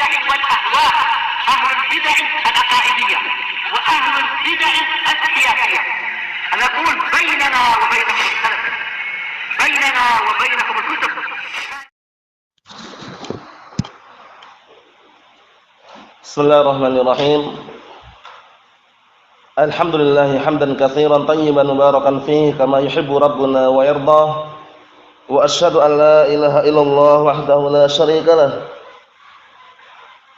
البدع والأهواء، أهل البدع العقائدية وأهل البدع السياسية. نقول بيننا وبينكم السلف، بيننا وبينكم الكتب. بسم الله الرحمن الرحيم. الحمد لله حمدا كثيرا طيبا مباركا فيه كما يحب ربنا ويرضى. وأشهد أن لا إله إلا الله وحده لا شريك له.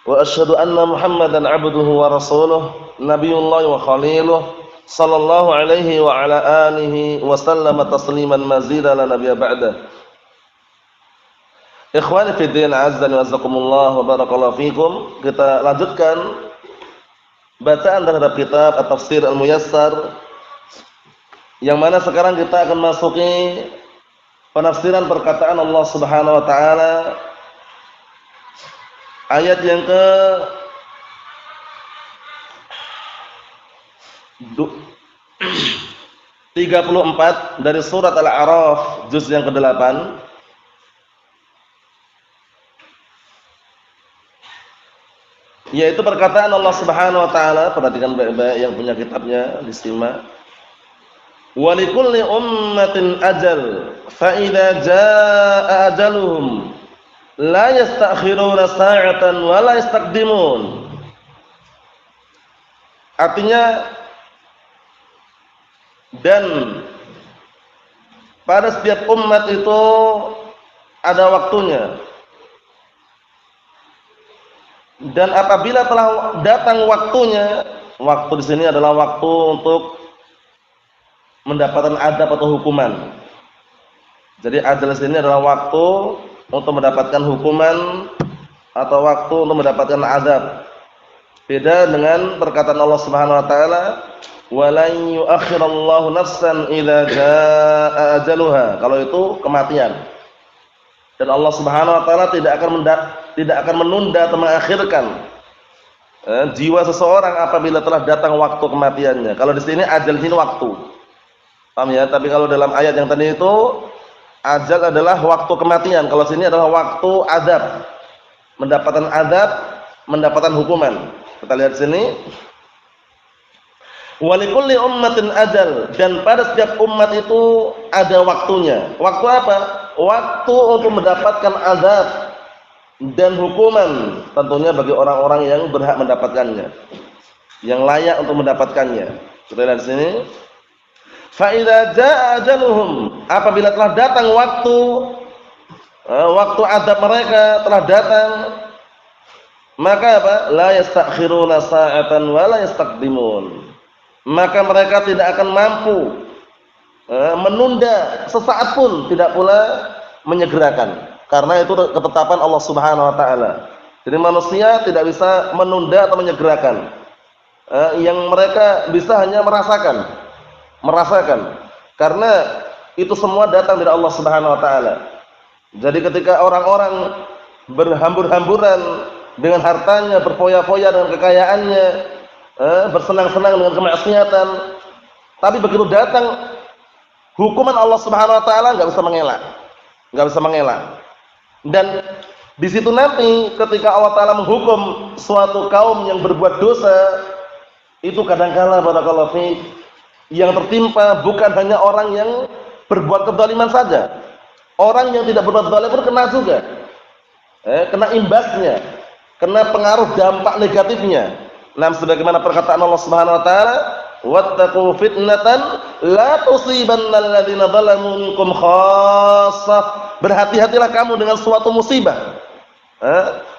وأشهد أن محمدا عبده ورسوله نبي الله وخليله صلى الله عليه وعلى آله وسلم تسليما مزيدا لا نبي بعده. Ikhwani fi din, azzani wa azakumullah wa barakallahu fikum. Kita lanjutkan bacaan terhadap kitab At-Tafsir Al-Muyassar, yang mana sekarang kita akan masuki penafsiran perkataan Allah Subhanahu wa taala ayat yang ke 34 dari surat Al-A'raf juz yang ke-8. Yaitu perkataan Allah Subhanahu wa taala, perhatikan baik-baik yang punya kitabnya, disimak. Wa likulli ummatin ajal, fa idza jaa ajaluhum la yastakhiruna sa'atan wa la yastaqdimun. Artinya, dan pada setiap umat itu ada waktunya. Dan apabila telah datang waktunya, waktu di sini adalah waktu untuk mendapatkan adab atau hukuman. Jadi ajal di sini adalah waktu untuk mendapatkan hukuman atau waktu untuk mendapatkan adab. Beda dengan perkataan Allah Subhanahu wa taala, "Wa lan yu'akhirallahu nafsan idza jaa ajaluha." Kalau itu kematian. Dan Allah Subhanahu wa taala tidak akan menunda atau mengakhirkan jiwa seseorang apabila telah datang waktu kematiannya. Kalau di sini ajal ini waktu. Paham ya? Tapi kalau dalam ayat yang tadi itu ajal adalah waktu kematian. Kalau sini adalah waktu azab. Mendapatkan azab, mendapatkan hukuman. Kita lihat sini. Walikulli ummatin ajal, dan pada setiap umat itu ada waktunya. Waktu apa? Waktu untuk mendapatkan azab dan hukuman, tentunya bagi orang-orang yang berhak mendapatkannya, yang layak untuk mendapatkannya. Kita lihat sini. Fa idza jaa ajaluhum, apabila telah datang waktu azab mereka telah datang, maka apa? La yastakhiruna sa'atan wa la yastaqdimun. Maka mereka tidak akan mampu menunda sesaat pun, tidak pula menyegerakan, karena itu ketetapan Allah Subhanahu wa taala. Jadi manusia tidak bisa menunda atau menyegerakan. Yang mereka bisa hanya merasakan, karena itu semua datang dari Allah Subhanahu wa taala. Jadi ketika orang-orang berhambur-hamburan dengan hartanya, berfoya-foya dengan kekayaannya, bersenang-senang dengan kemaksiatan, tapi begitu datang hukuman Allah Subhanahu wa taala enggak bisa mengelak. Dan di situ nanti ketika Allah taala menghukum suatu kaum yang berbuat dosa, itu kadang-kala barakallahu fiik, yang tertimpa bukan hanya orang yang berbuat kezaliman saja. Orang yang tidak berbuat zalim pun kena juga. Kena imbasnya, kena pengaruh dampak negatifnya. Nah, sebagaimana perkataan Allah Subhanahu wa taala, wattaqu fitnatan la tusibanna alladziina zalamu minkum khassah. Berhati-hatilah kamu dengan suatu musibah,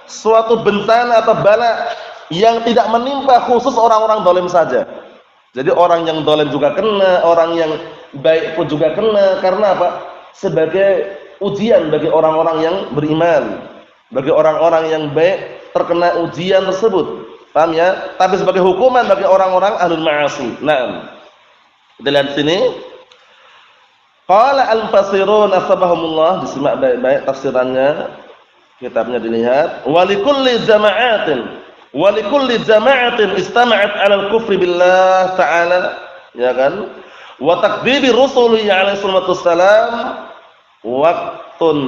suatu bencana atau bala yang tidak menimpa khusus orang-orang zalim saja. Jadi orang yang zalim juga kena, orang yang baik pun juga kena. Karena apa? Sebagai ujian bagi orang-orang yang beriman, bagi orang-orang yang baik terkena ujian tersebut. Paham ya? Tapi sebagai hukuman bagi orang-orang ahlul ma'asi. Naam. Kita lihat sini. Qala al-fasirun asbahumullah, disimak baik-baik tafsirannya. Kitabnya dilihat. Wa likulli jama'atin istama'at 'alal kufri billah ta'ala, ya kan? Wa takdzibi rusuli alaihi wassalam waqtun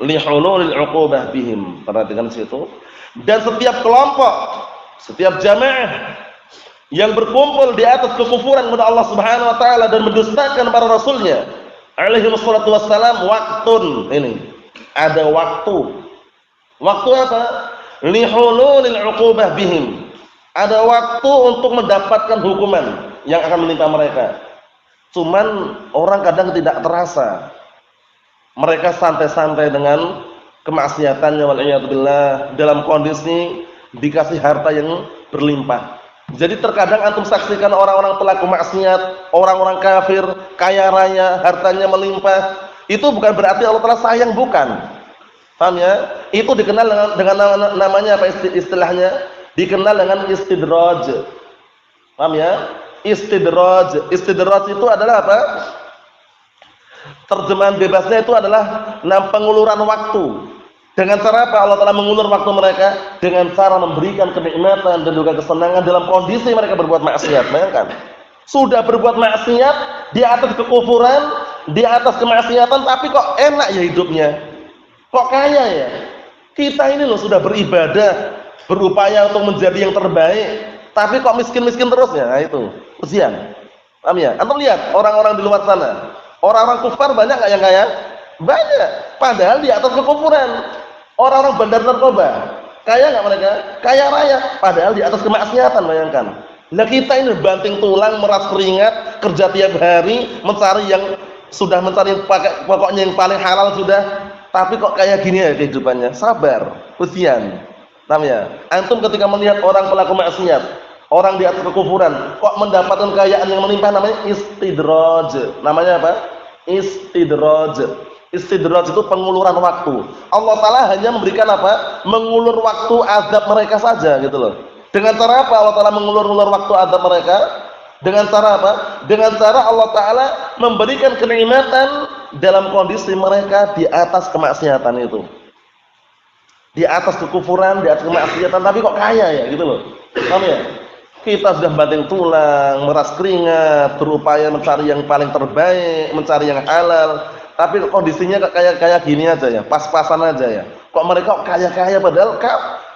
li hululil 'uqubah bihim. Perhatikan di situ. Dan setiap kelompok, setiap jamaah yang berkumpul di atas kekufuran kepada Allah Subhanahu wa taala dan mendustakan para rasulnya alaihi wassalatu wassalam, waktun, ini ada waktu. Waktu apa? Li hululil 'uqubah bihim. Ada waktu untuk mendapatkan hukuman yang akan menimpa mereka. Cuman orang kadang tidak terasa. Mereka santai-santai dengan kemaksiatannya, wal'iyadzubillah, dalam kondisi dikasih harta yang berlimpah. Jadi terkadang antum saksikan orang-orang pelaku maksiat, orang-orang kafir, kaya raya, hartanya melimpah. Itu bukan berarti Allah Ta'ala sayang, bukan. Paham ya? Itu dikenal dengan namanya apa istilahnya? Dikenal dengan istidraj. Paham ya? Istidraj. Istidraj itu adalah apa? Terjemahan bebasnya itu adalah penguluran waktu. Dengan cara apa Allah Ta'ala mengulur waktu mereka? Dengan cara memberikan kenikmatan dan juga kesenangan dalam kondisi mereka berbuat maksiat. Bayangkan, sudah berbuat maksiat, di atas kekufuran, di atas kemaksiatan, tapi kok enak ya hidupnya, kok kaya ya. Kita ini loh sudah beribadah, berupaya untuk menjadi yang terbaik, tapi kok miskin-miskin terus ya. Nah, itu ujian. Paham ya? Antum lihat orang-orang di luar sana, orang-orang kufar banyak nggak yang kaya? Banyak, padahal di atas kekufuran. Orang-orang bandar narkoba, kaya nggak mereka? Kaya raya, padahal di atas kemaksiatan. Bayangkan. Nah kita ini banting tulang, meras keringat, kerja tiap hari, mencari yang sudah mencari pokoknya yang paling halal sudah, tapi kok kayak gini ya kehidupannya. Sabar, ujian. Namanya. Antum ketika melihat orang pelaku maksiat, orang di atas kekufuran, kok mendapatkan kekayaan yang melimpah, namanya istidraj. Namanya apa? Istidraj. Istidraj itu penguluran waktu. Allah Ta'ala hanya memberikan apa? Mengulur waktu azab mereka saja gitu loh. Dengan cara apa Allah Ta'ala mengulur-ulur waktu azab mereka? Dengan cara apa? Dengan cara Allah Ta'ala memberikan kenikmatan dalam kondisi mereka di atas kemaksiatan itu. Di atas kekufuran, di atas kemaksiatan, tapi kok kaya ya gitu loh. Paham ya? Kita sudah banting tulang, meras keringat, berupaya mencari yang paling terbaik, mencari yang halal. Tapi kondisinya kayak gini aja ya, pas-pasan aja ya. Kok mereka kaya-kaya padahal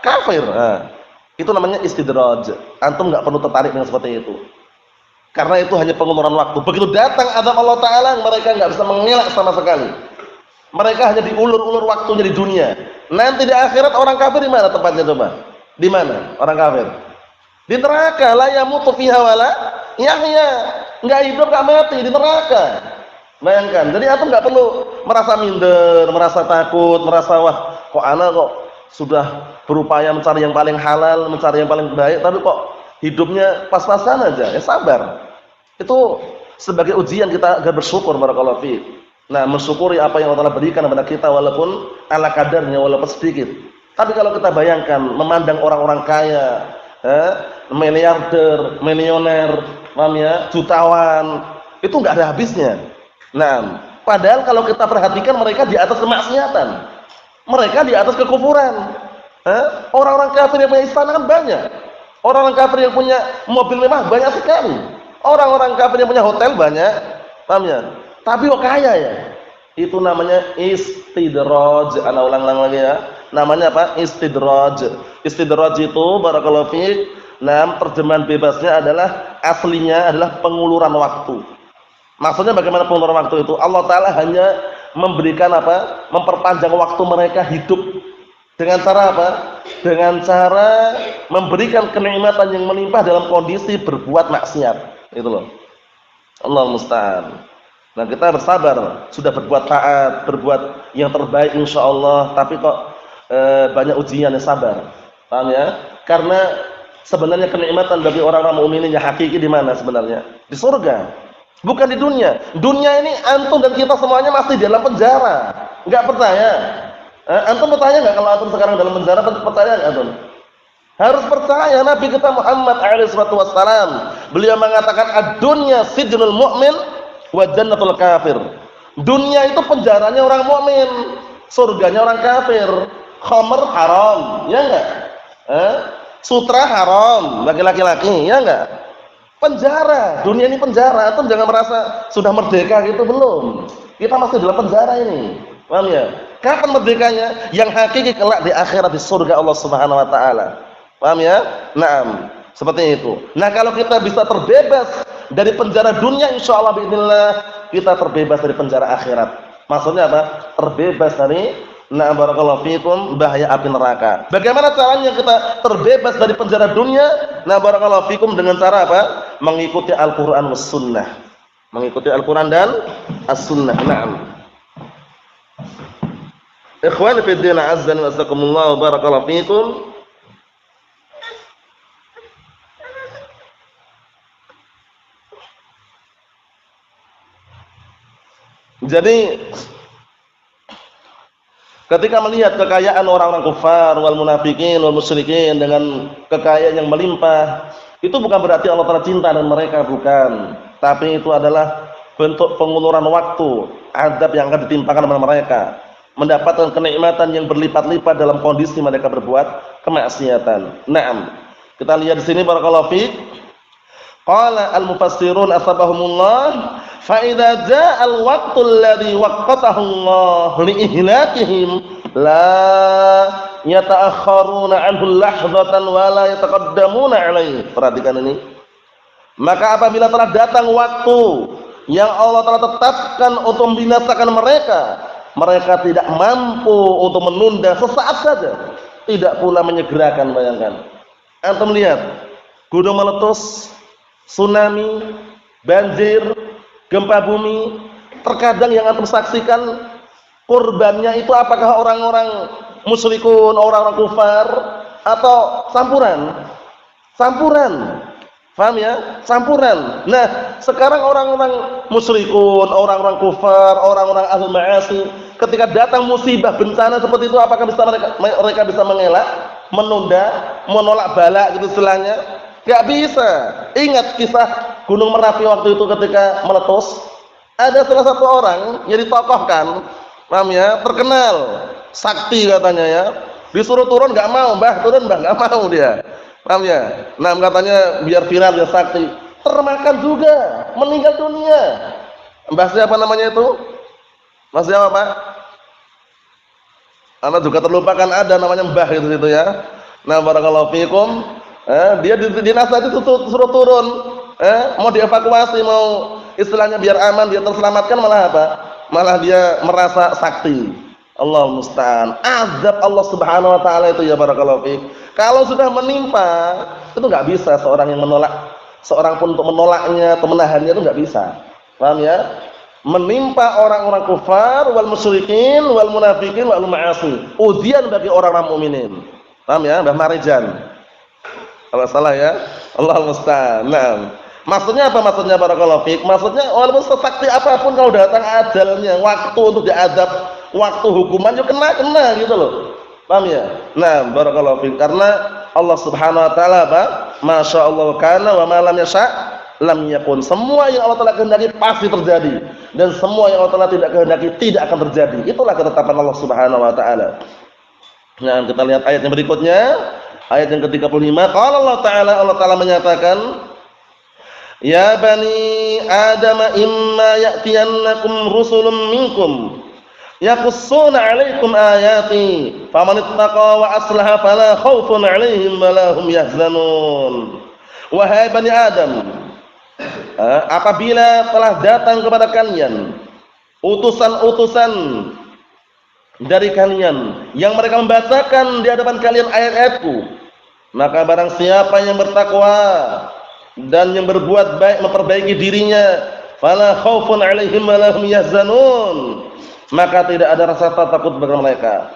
kafir. Nah, itu namanya istidraj. Antum nggak perlu tertarik dengan seperti itu. Karena itu hanya penguluran waktu. Begitu datang azab Allah Ta'ala, mereka nggak bisa mengelak sama sekali. Mereka hanya diulur-ulur waktunya di dunia. Nanti di akhirat orang kafir di mana tempatnya coba? Di mana orang kafir? Di neraka. La yamutu fiha wala yahya. Nggak hidup, nggak mati, di neraka. Bayangkan, jadi antum nggak perlu merasa minder, merasa takut, merasa wah kok ana kok sudah berupaya mencari yang paling halal, mencari yang paling baik, tapi kok hidupnya pas-pasan aja. Ya sabar. Itu sebagai ujian kita agar bersyukur, barakallahu fiik. Nah, mensyukuri apa yang Allah berikan kepada kita walaupun ala kadarnya, walaupun sedikit. Tapi kalau kita bayangkan memandang orang-orang kaya, miliarder, milioner, jutawan, itu nggak ada habisnya. Nah, padahal kalau kita perhatikan mereka di atas kemaksiatan, mereka di atas kekufuran. Orang-orang kafir yang punya istana kan banyak, orang-orang kafir yang punya mobil mewah banyak sekali, orang-orang kafir yang punya hotel banyak, paham ya? Tapi kok kaya ya? Itu namanya istidraj. Ana ulang-ulang lagi ya. Namanya apa? Istidraj. Istidraj itu barakallahu fiik, terjemahan bebasnya adalah aslinya adalah penguluran waktu. Maksudnya bagaimana penguluran waktu itu? Allah Ta'ala hanya memberikan apa? Memperpanjang waktu mereka hidup. Dengan cara apa? Dengan cara memberikan kenikmatan yang melimpah dalam kondisi berbuat maksiat. Itu loh. Allah musta'an. Nah kita bersabar. Sudah berbuat taat, berbuat yang terbaik insyaallah. Tapi kok banyak ujian, yang sabar. Paham ya? Karena sebenarnya kenikmatan bagi orang-orang mukminin yang hakiki di mana sebenarnya? Di surga. Bukan di dunia. Dunia ini antum dan kita semuanya masih di dalam penjara. Enggak percaya? Antum percaya enggak kalau antum sekarang dalam penjara? Percaya enggak antum? Harus percaya. Nabi kita Muhammad SAW, beliau mengatakan ad-dunya sijnul mu'min wa jannatul kafir. Dunia itu penjaranya orang mukmin, surganya orang kafir. Khamr haram, ya enggak? Sutra haram bagi laki-laki, ya enggak? Penjara, dunia ini penjara. Antum jangan merasa sudah merdeka gitu, belum. Kita masih dalam penjara ini. Paham ya? Kapan merdekanya? Yang hakiki kelak di akhirat di surga Allah Subhanahu wa taala. Paham ya? Naam, seperti itu. Nah, kalau kita bisa terbebas dari penjara dunia, insyaallah bismillah kita terbebas dari penjara akhirat. Maksudnya apa? Terbebas dari barakallahu fikum bahaya api neraka. Bagaimana caranya kita terbebas dari penjara dunia? Barakallahu fikum dengan cara apa? Mengikuti Al-Qur'an was sunnah. Mengikuti Al-Qur'an dan as-sunnah. Naam. Ikhwani fi din, azza wa jazakumullah, barakallahu fikum. Jadi ketika melihat kekayaan orang-orang kufar wal munafikin wal musyrikin dengan kekayaan yang melimpah, itu bukan berarti Allah Ta'ala cinta dengan mereka, bukan. Tapi itu adalah bentuk penguluran waktu, azab yang akan ditimpakan kepada mereka, mendapatkan kenikmatan yang berlipat-lipat dalam kondisi mereka berbuat kemaksiatan. Naam. Kita lihat di sini barakallahu fiik. Qala al-mufassirun asbahumullah fa idza jaa al-waqtu alladhi waqqatahu Allah li ihlakihim la yata'akhkharuna 'anhu lahzatan wa la yataqaddamuna 'alaihi. Perhatikan ini. Maka apabila telah datang waktu yang Allah telah tetapkan untuk membinasakan mereka, mereka tidak mampu untuk menunda sesaat saja, tidak pula menyegerakan. Bayangkan, antum lihat gunung meletus, tsunami, banjir, gempa bumi. Terkadang yang antum saksikan korbannya itu apakah orang-orang musyrikun, orang-orang kufar, atau campuran? Campuran. Paham ya? Campuran. Nah, sekarang orang-orang musyrikun, orang-orang kufar, orang-orang ahlul ma'asi, ketika datang musibah bencana seperti itu, apakah bisa mereka bisa mengelak, menunda, menolak bala gitu istilahnya? Enggak bisa. Ingat kisah Gunung Merapi waktu itu ketika meletus. Ada salah satu orang yang ditokohkan, paham ya, terkenal, sakti katanya ya. Disuruh turun enggak mau, Mbah, turun Mbah, enggak mau dia. Paham ya? Nah, katanya biar viral dia sakti. Termakan juga, meninggal dunia. Mbah siapa namanya itu? Mas siapa, Pak? Anda juga terlupakan, ada namanya Mbah itu ya. Nah, barakallahu fikum. Dia dinasihati suruh turun, mau dievakuasi, mau istilahnya biar aman, dia terselamatkan, malah apa? Malah dia merasa sakti. Allah musta'an. Azab Allah Subhanahu wa taala itu ya barakallahu fiik. Kalau sudah menimpa, itu enggak bisa seorang yang menolak, seorang pun untuk menolaknya atau menahannya itu enggak bisa. Paham ya? Menimpa orang-orang kufar wal musyrikin wal munafikin wal ma'asi. Ujian bagi orang-orang mukminin. Paham ya? Mbah Marijan. Kalau salah ya, Allah musta'an. Nah, maksudnya apa? Maksudnya barakallahu fiik. Maksudnya walaupun sesakti apapun kalau datang ajalnya, waktu untuk diazab, waktu hukuman yuk kena gitu loh. Paham ya? Nah, barakallahu fiik. Karena Allah Subhanahu wa taala apa? Masyaallah kana wa ma lam yasha' lam yakun. Semua yang Allah Taala kehendaki pasti terjadi, dan semua yang Allah Taala tidak kehendaki tidak akan terjadi. Itulah ketetapan Allah Subhanahu wa taala. Nah, kita lihat ayat yang berikutnya. Ayat yang ke-35, qala Allah Ta'ala menyatakan, ya bani Adam imma ya'tiyannakum rusulun minkum yaqussuna 'alaikum ayati faman ittaqa wa aslaha fala khaufun 'alaihim wa la hum yahzanun. Wahai bani Adam, apabila telah datang kepada kalian utusan-utusan dari kalian yang mereka membacakan di hadapan kalian ayat-ayatku, maka barang siapa yang bertakwa dan yang berbuat baik, memperbaiki dirinya, fala khaufun 'alaihim wa la hum yahzanun, maka tidak ada rasa takut bagi mereka.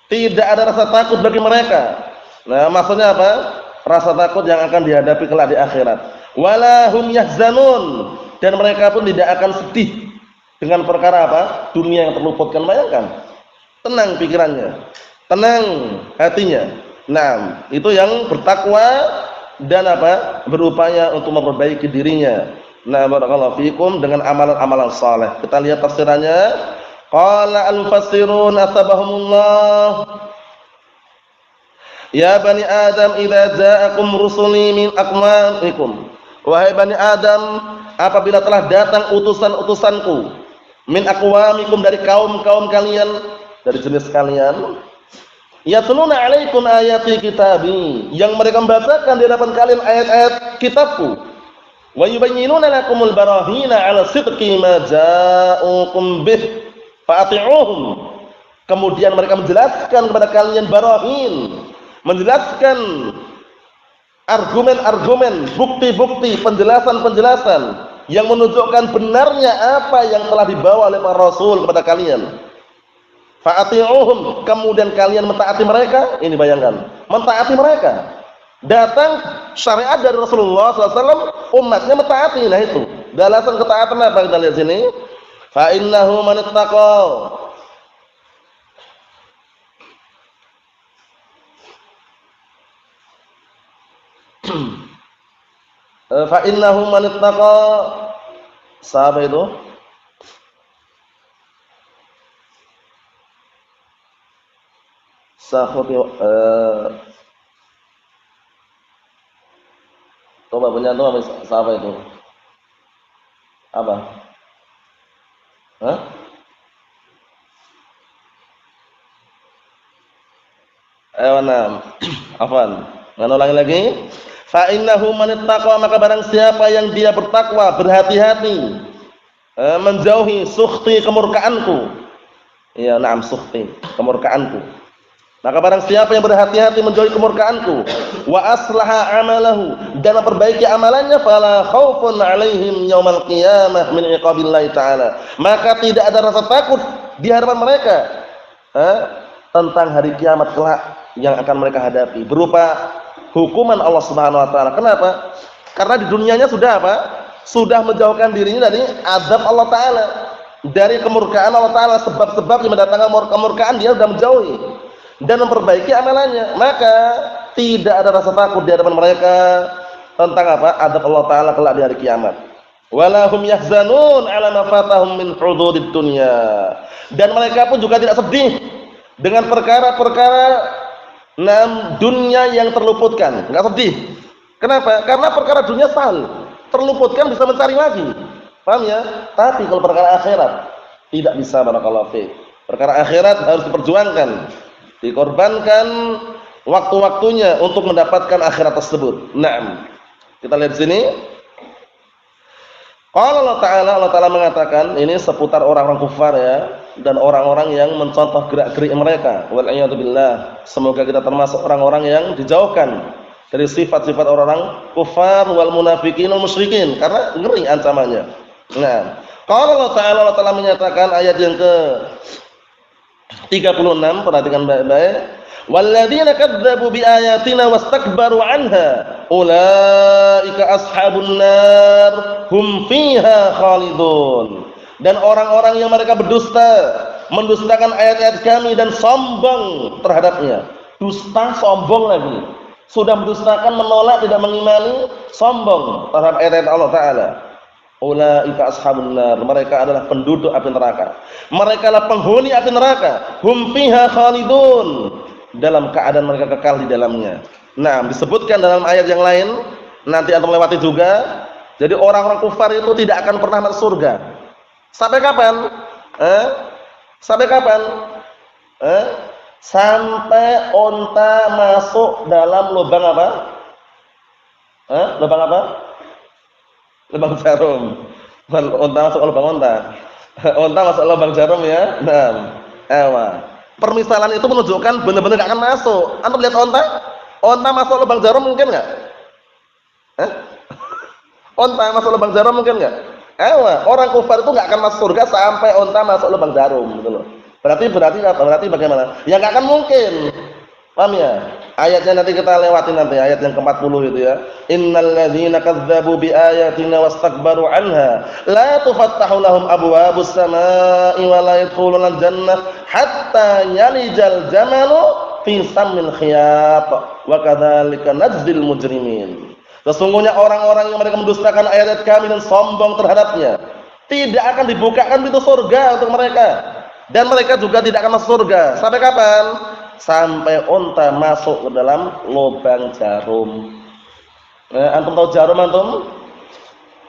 Tidak ada rasa takut bagi mereka. Nah, maksudnya apa? Rasa takut yang akan dihadapi kelak di akhirat. Wala hum yahzanun, dan mereka pun tidak akan sedih dengan perkara apa? Dunia yang terluputkan. Bayangkan. Tenang pikirannya, tenang hatinya. Nah, itu yang bertakwa dan apa? Berupaya untuk memperbaiki dirinya. Nah, barakallahu fikum dengan amalan-amalan saleh. Kita lihat tafsirannya. Qala al-mufassirun asbahumullah. Ya bani Adam idza ja'akum rusuli min aqwamikum. Wahai bani Adam, apabila telah datang utusan-utusanku min aqwamikum dari kaum-kaum kalian, dari jenis kalian, yatluna 'alaikum ayati kitabi, yang mereka membacakan di hadapan kalian ayat-ayat kitabku, wa yubayyinuna lakumul barahina 'ala sidqi ma ja'ukum bih fa'ati'uhum. Kemudian mereka menjelaskan kepada kalian barahin, menjelaskan argumen-argumen, bukti-bukti, penjelasan-penjelasan yang menunjukkan benarnya apa yang telah dibawa oleh para rasul kepada kalian. Fa'ati'uhum, kemudian kalian mentaati mereka. Ini bayangkan, mentaati mereka. Datang syariat dari Rasulullah SAW, umatnya mentaati. Nah itu, dalasan ketaatan apa kita lihat sini? Fa innahu man ittaqa. Fa innahu man ittaqa. Siapa itu? Sahabat coba punya tuh siapa itu? Apa? Hah? Afwan. Ulangi lagi. Fa innahu man ittaqa, maka barang siapa yang dia bertakwa, berhati-hati, menjauhi sukhti, kemurkaanku. Ya, na'am, sukhti, kemurkaanku. Maka barang siapa yang berhati-hati menjauhi kemurkaanku, wa aslaha amalahu, dan memperbaiki amalannya, fala khaufun 'alaihim yaumal qiyamah min iqabillahi ta'ala, maka tidak ada rasa takut di hadapan mereka tentang hari kiamat kelak yang akan mereka hadapi berupa hukuman Allah Subhanahu wa taala. Kenapa? Karena di dunianya sudah apa? Sudah menjauhkan dirinya dari azab Allah taala, dari kemurkaan Allah taala, sebab-sebab yang mendatangkan kemurkaan dia sudah menjauhi dan memperbaiki amalannya, maka tidak ada rasa takut di hadapan mereka tentang apa? Azab Allah taala kelak di hari kiamat. Walahum yahzanun 'ala ma fatahum min hududid dunya, dan mereka pun juga tidak sedih dengan perkara-perkara dunia yang terluputkan, enggak sedih. Kenapa? Karena perkara dunia sahal, terluputkan bisa mencari lagi. Paham ya? Tapi kalau perkara akhirat tidak bisa, barakallahu fiik. Perkara akhirat harus diperjuangkan, dikorbankan waktu-waktunya untuk mendapatkan akhirat tersebut. Naam. Kita lihat sini. Qala Allah Ta'ala mengatakan, ini seputar orang-orang kufar ya, dan orang-orang yang mencontoh gerak-gerik mereka. Wal a'yadu billah. Semoga kita termasuk orang-orang yang dijauhkan dari sifat-sifat orang-orang kufar wal munafiqin wal musyrikin, karena ngeri ancamannya. Nah, qala Allah Ta'ala menyatakan ayat yang ke 36, perhatikan baik-baik. Walladzina kadzdzabu biayatina wastakbaru 'anha ulaika ashabun nar hum fiha khalidun. Dan orang-orang yang mereka berdusta, mendustakan ayat-ayat kami dan sombong terhadapnya. Dusta, sombong lagi. Sudah mendustakan, menolak, tidak mengimani, sombong terhadap ayat-ayat Allah Ta'ala. Ulaika ashabun nar, mereka adalah penduduk api neraka. Mereka adalah penghuni api neraka. Hum fiha khalidun, dalam keadaan mereka kekal di dalamnya. Nah, disebutkan dalam ayat yang lain, nanti antum lewati juga. Jadi orang-orang kufar itu tidak akan pernah masuk surga. Sampai kapan? Sampai kapan? Sampai onta masuk dalam lubang apa? Lubang apa? Lubang jarum. Onta masuk ke lubang onta. Onta masuk ke lubang jarum ya. Nah, permisalan itu menunjukkan benar-benar gak akan masuk. Antum lihat onta? Onta masuk lubang jarum mungkin enggak? Onta masuk lubang jarum mungkin enggak? Orang kufar itu enggak akan masuk surga sampai onta masuk lubang jarum, gitu loh. Berarti apa? Berarti bagaimana? Ya enggak akan mungkin. Paham ya? Ayatnya nanti kita lewati nanti, ayat yang ke-40 itu ya. Innal ladzina kadzdzabu biayatina wastakbaru 'anha la tufattahu lahum abwabus samaa'i wa la yadkhuluna al-jannah hatta yalijal jamalu fi sammil khiyat wa kadzalika najzil mujrimin. Sesungguhnya orang-orang yang mereka mendustakan ayat-ayat kami dan sombong terhadapnya, tidak akan dibukakan pintu surga untuk mereka, dan mereka juga tidak akan masuk surga. Sampai kapan? Sampai unta masuk ke dalam lubang jarum. Antum tahu jarum antum?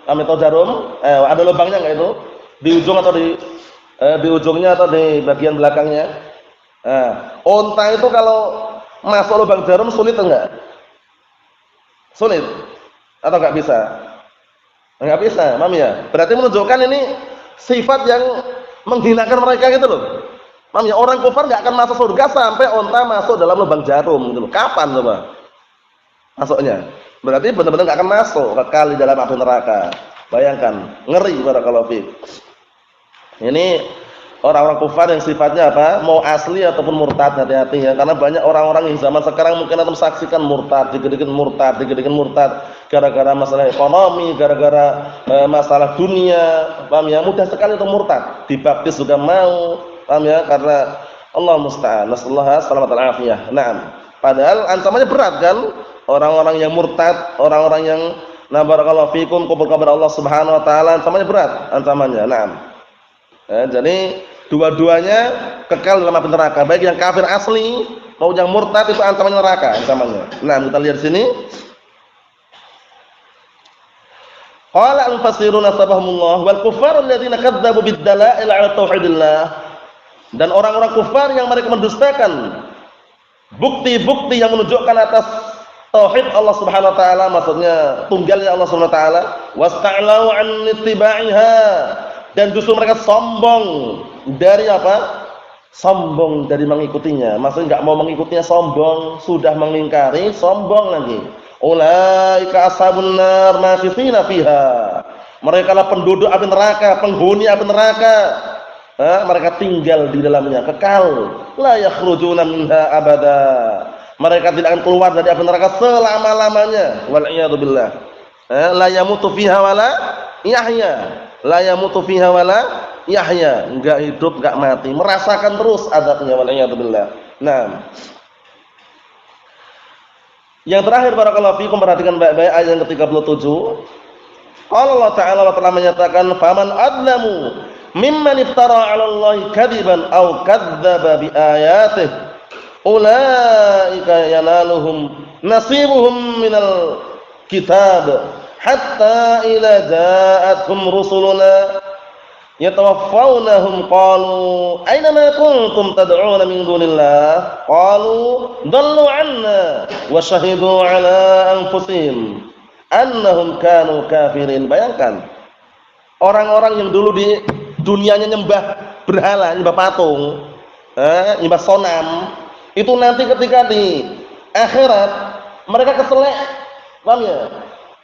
Kami tahu jarum? Ada lubangnya enggak itu? Di ujung atau di Di ujungnya atau di bagian belakangnya. Nah, unta itu kalau masuk lubang jarum sulit enggak? Sulit atau enggak bisa? Enggak bisa, paham ya? Berarti menunjukkan ini sifat yang menghinakan mereka gitu loh. Paham ya? Orang kufar enggak akan masuk surga sampai unta masuk dalam lubang jarum gitu loh. Kapan coba masuknya? Berarti benar-benar enggak akan masuk kekal di dalam api neraka. Bayangkan, ngeri barakallahu fiik. Ini orang-orang kufar yang sifatnya apa? Mau asli ataupun murtad, hati-hati ya. Karena banyak orang-orang yang zaman sekarang mungkin antum saksikan murtad, dikit-dikit murtad gara-gara masalah ekonomi, gara-gara masalah dunia. Paham ya? Mudah sekali itu murtad. Dibaptis juga mau. Paham ya? Karena Allah musta'an. Nasallahu salamat al-afiyah. Naam. Padahal ancamannya berat kan? Orang-orang yang murtad, orang-orang yang barakallahu fikum kubur kabar Allah Subhanahu wa taala, ancamannya berat, ancamannya. Naam. Jadi dua-duanya kekal dalam api neraka, baik yang kafir asli maupun yang murtad itu ancamannya neraka ancamannya. Nah, kita lihat sini. Qala al-mufassiruna sabahumullah wal kuffar alladziina kadzdzabu bid-dalail 'ala tauhidillah. Dan orang-orang kufar yang mereka mendustakan bukti-bukti yang menunjukkan atas tauhid Allah Subhanahu wa taala, maksudnya tunggalnya Allah Subhanahu wa taala, wasta'lau 'an ittiba'iha. Dan justru mereka sombong dari apa? Sombong dari mengikutinya. Maksudnya enggak mau mengikutinya, sombong, sudah mengingkari, sombong lagi. Ulaika ashabun nar makithina fiha. Mereka lah penduduk api neraka, penghuni api neraka. Mereka tinggal di dalamnya, kekal. La yakhrujuna minha abada. Mereka tidak akan keluar dari api neraka selama-lamanya. Wal iyadu billah. La yamutu fiha wala yahya. La yamutu fiha wala yahya, enggak hidup enggak mati, merasakan terus azabnya wal iyad billah. Nah, yang terakhir barakallahu fikum, perhatikan baik-baik ayat yang ke-37. Qala Allah Ta'ala, Allah telah menyatakan faman adlamu mimman iftara 'ala Allahi kadiban aw kadzdzaba bi ayatihi ulaika yanaluhum nasibuhum minal kitab hatta idza ja'atuhum rusuluna yatawaffawnahum qalu aina ma kuntum tad'una min dunillah qalu dallu 'anna wa shahidu 'ala anfusihim annahum kanu kafirin. Bayangkan orang-orang yang dulu di dunianya nyembah berhala, nyembah patung, nyembah sonam, itu nanti ketika di akhirat mereka keselek, paham ya?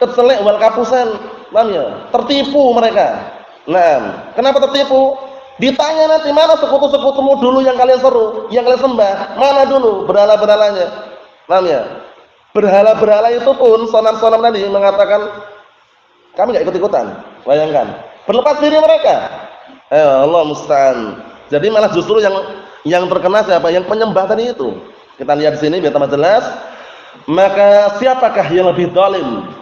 Keselek wal kapusan, paham ya? Tertipu mereka. Nah, kenapa tertipu? Ditanya nanti, mana sekutu-sekutumu dulu yang kalian seru, yang kalian sembah, mana dulu berhala-berhalanya? Paham ya? Berhala-berhala itu pun sonam-sonam tadi mengatakan kami enggak ikut-ikutan. Bayangkan, berlepas diri mereka. Allah musta'an. Jadi malah justru yang terkena siapa? Yang penyembah tadi itu. Kita lihat di sini biar tambah jelas. Maka siapakah yang lebih zalim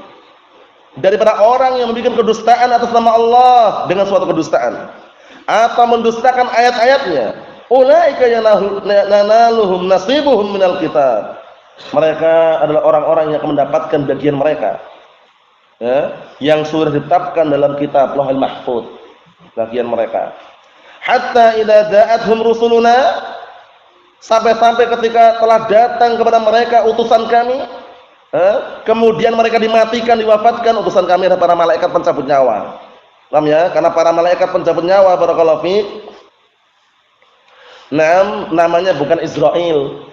daripada orang yang membuat kedustaan atas nama Allah dengan suatu kedustaan atau mendustakan ayat-ayatnya? Ulaika yanaluhum nasibuhum minal kitab. Mereka adalah orang-orang yang akan mendapatkan bagian mereka, ya, yang sudah ditetapkan dalam kitab Lauhul Mahfuz, bagian mereka. Hatta idza ja'atuhum rusuluna, sampai-sampai ketika telah datang kepada mereka utusan kami, kemudian mereka dimatikan, diwafatkan. Utusan kami adalah para malaikat pencabut nyawa. Paham ya? Karena para malaikat pencabut nyawa barakallahu fiik, namanya bukan Israil.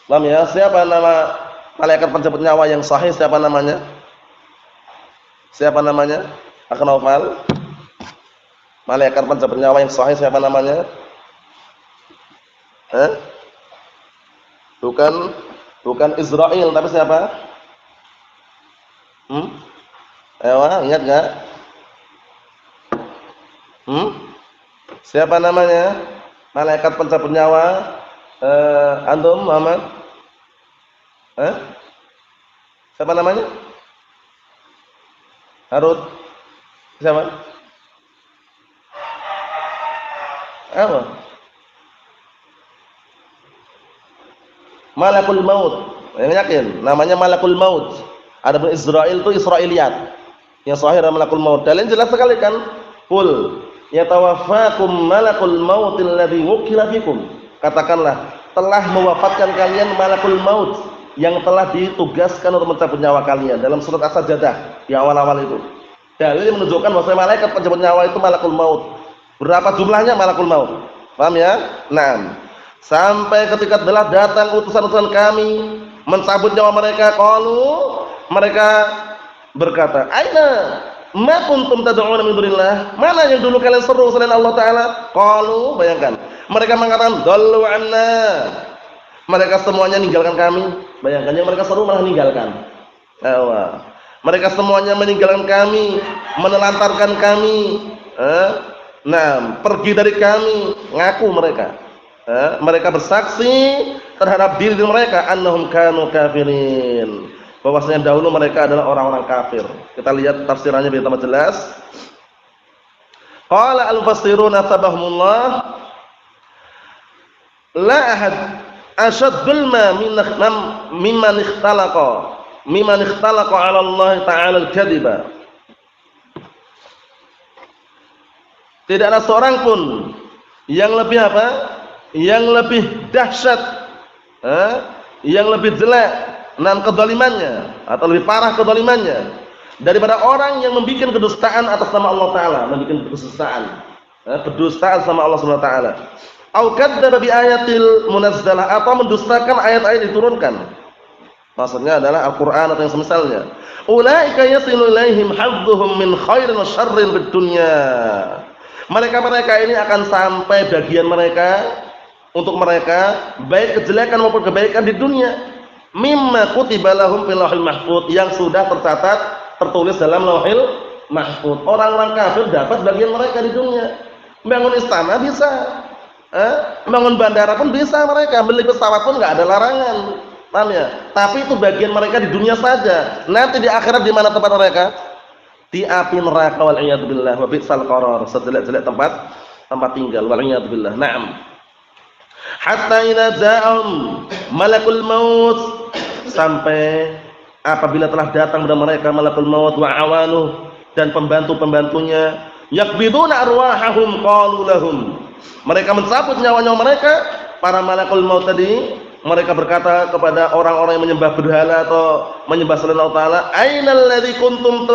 Paham ya? Siapa nama malaikat pencabut nyawa yang sahih? Siapa namanya? Siapa namanya? Akan hafal? Malaikat pencabut nyawa yang sahih siapa namanya? Bukan Israil, tapi siapa? Ayo, ingat enggak? Siapa namanya? Malaikat pencabut nyawa. Antum, Muhammad? Siapa namanya? Harut? Siapa? Apa? Malakul Maut. Yang yakin? Namanya Malakul Maut. Adapun Israil itu Israiliyat. Yang sahih adalah Malakul Maut. Dalil jelas sekali kan? Qul yatawaffakum malakul maut alladhi wukila bikum. Katakanlah, telah mewafatkan kalian malakul maut yang telah ditugaskan untuk mencabut nyawa kalian. Dalam surat As-Sajdah yang awal-awal itu. Dalil yang menunjukkan bahwa malaikat pencabut nyawa itu malakul maut. Berapa jumlahnya malakul maut? Paham ya? Nah, sampai ketika telah datang utusan-utusan kami mencabut nyawa mereka, mereka berkata, "Aina ma kuntum tad'una min dunillah?" Mana yang dulu kalian seru selain Allah taala? Bayangkan. Mereka mengatakan, "Dallu anna." Mereka semuanya ninggalkan kami. Bayangkan, yang mereka seru malah ninggalkan. Mereka semuanya meninggalkan kami, menelantarkan kami. Pergi dari kami, ngaku mereka. Mereka bersaksi terhadap diri mereka annahum kanu kafirin, bahwasanya dahulu mereka adalah orang-orang kafir. Kita lihat tafsirannya biar tambah jelas. Qala al-mufassiruna tabahumullah, la ahad ashad zulma mimman ikhtalaqa ala Allah ta'ala al-kadhiba. Tidak ada seorang pun yang lebih apa? Yang lebih dahsyat, yang lebih jelek kezalimannya atau lebih parah kezalimannya daripada orang yang membuat kedustaan atas nama Allah taala, membuat kedustaan sama Allah Subhanahu wa taala. Au kadzdzaba bi ayatil munazzalah, atau mendustakan ayat-ayat diturunkan. Maksudnya adalah Al-Qur'an atau yang semisalnya. Ulaika yasilu ilaihim hadzuhum min khairin wa syarrin bid dunya. Mereka-mereka ini akan sampai bagian mereka, untuk mereka baik kejelekan maupun kebaikan di dunia, mimma kutiba lahum fil lauhil mahfuz, yang sudah tercatat tertulis dalam lauhil mahfuz. Orang-orang kafir dapat bagian mereka di dunia. Bangun istana bisa, bangun bandara pun bisa mereka, beli pesawat pun nggak ada larangan. Paham ya? Tapi itu bagian mereka di dunia saja. Nanti di akhirat di mana tempat mereka? Di api neraka, wal iyad billah, wa bi'sal qarar, sejelek-jelek tempat tinggal, wal iyad billah. Naam. Hatta idza za'ahum malakul maut, sampai apabila telah datang kepada mereka malakul maut wa awanuh, dan pembantu-pembantunya, yakbiduna arwahahum qalu lahum, mereka mencabut nyawa-nyawa mereka, para malakul maut tadi. Mereka berkata kepada orang-orang yang menyembah berhala atau menyembah selain Allah taala, "Ainal ladzi kuntum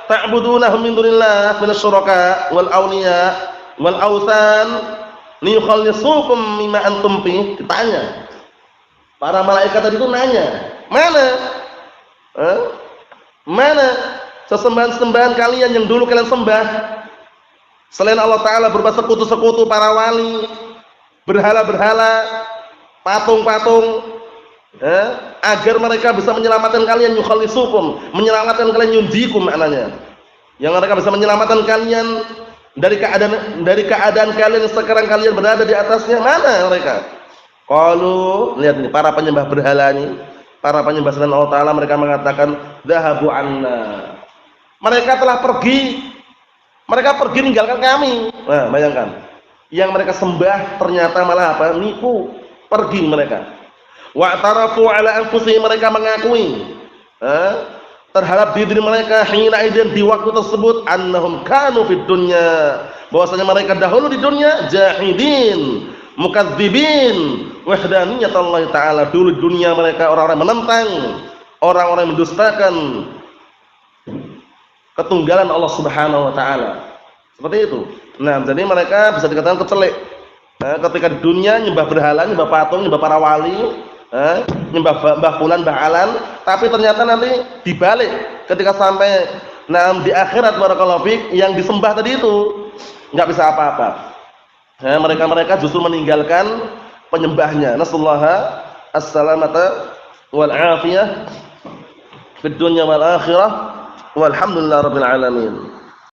ta'budunahu min dunillah minas syuraka wal awliya wal awthan liyukhallisukum mimma antum fi." Ditanya. Para malaikat tadi itu nanya, "Mana? Mana sesembahan-sembahan kalian yang dulu kalian sembah selain Allah taala, berupa sekutu-sekutu, para wali, berhala-berhala, patung-patung, agar mereka bisa menyelamatkan kalian, yukhallisukum, menyelamatkan kalian, yunjikum maknanya, yang mereka bisa menyelamatkan kalian dari keadaan kalian sekarang kalian berada di atasnya. Mana mereka? Qalu, lihat ini para penyembah berhala ini, para penyembah selain Allah taala, mereka mengatakan, dhahabu anna, mereka telah pergi, mereka pergi meninggalkan kami. Nah, bayangkan, yang mereka sembah ternyata malah apa? Nipu. Pergi mereka. Wa'tarafu ala anfusihim, mereka mengakui terhadap diri mereka hina idzin, di waktu tersebut, annahum kanu fid dunya, bahwasanya mereka dahulu di dunia jahidin mukadzibin wahdaniyatallahi taala, dulu di dunia mereka orang-orang menentang, orang-orang yang mendustakan ketunggalan Allah Subhanahu wa taala. Seperti itu. Nah, jadi mereka bisa dikatakan kecelek. Ketika di dunia nyembah berhala, nyembah patung, nyembah para wali, nyembah Mbah Fulan, Mbah Alan, tapi ternyata nanti dibalik ketika sampai di akhirat, barakallahu fik, yang disembah tadi itu nggak bisa apa-apa. Mereka justru meninggalkan penyembahnya. Nasallaha as-salamata wal afiyah fid dunya wal akhirah, walhamdulillah rabbil alamin.